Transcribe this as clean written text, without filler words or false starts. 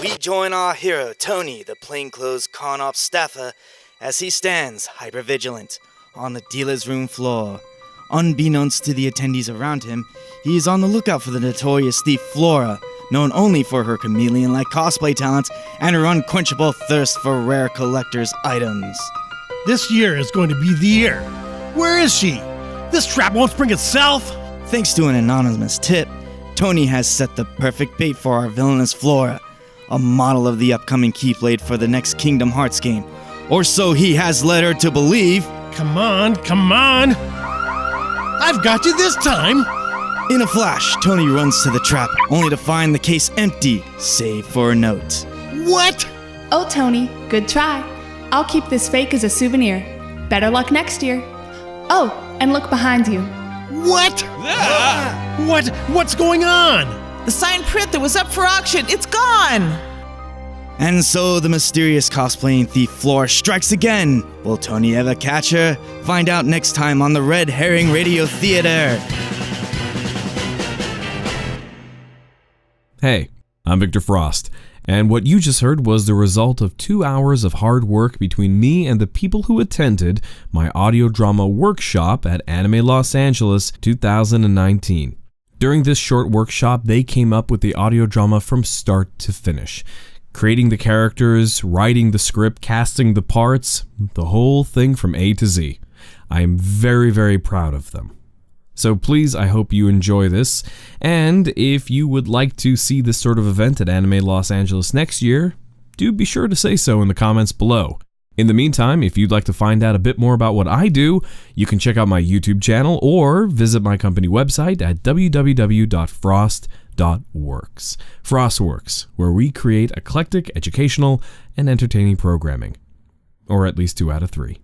We join our hero, Tony, the plainclothes con-op staffer, as he stands, hypervigilant, on the dealer's room floor. Unbeknownst to the attendees around him, he is on the lookout for the notorious thief Flora, known only for her chameleon-like cosplay talents and her unquenchable thirst for rare collector's items. This year is going to be the year. Where is she? This trap won't spring itself. Thanks to an anonymous tip, Tony has set the perfect bait for our villainous Flora, a model of the upcoming Keyblade for the next Kingdom Hearts game. Or so he has led her to believe. Come on, come on! I've got you this time! In a flash, Tony runs to the trap, only to find the case empty, save for a note. What? Oh, Tony, good try. I'll keep this fake as a souvenir. Better luck next year. Oh, and look behind you. What? What's going on? The signed print that was up for auction, it's gone! And so the mysterious cosplaying thief Flora strikes again. Will Tony ever catch her? Find out next time on the Red Herring Radio Theater. Hey, I'm Victor Frost, and what you just heard was the result of 2 hours of hard work between me and the people who attended my audio drama workshop at Anime Los Angeles 2019. During this short workshop, they came up with the audio drama from start to finish. Creating the characters, writing the script, casting the parts, the whole thing from A to Z. I am very, very proud of them. So please, I hope you enjoy this, and if you would like to see this sort of event at Anime Los Angeles next year, do be sure to say so in the comments below. In the meantime, if you'd like to find out a bit more about what I do, you can check out my YouTube channel or visit my company website at www.frost.works. FrostWorks, where we create eclectic, educational, and entertaining programming. Or at least 2 out of 3.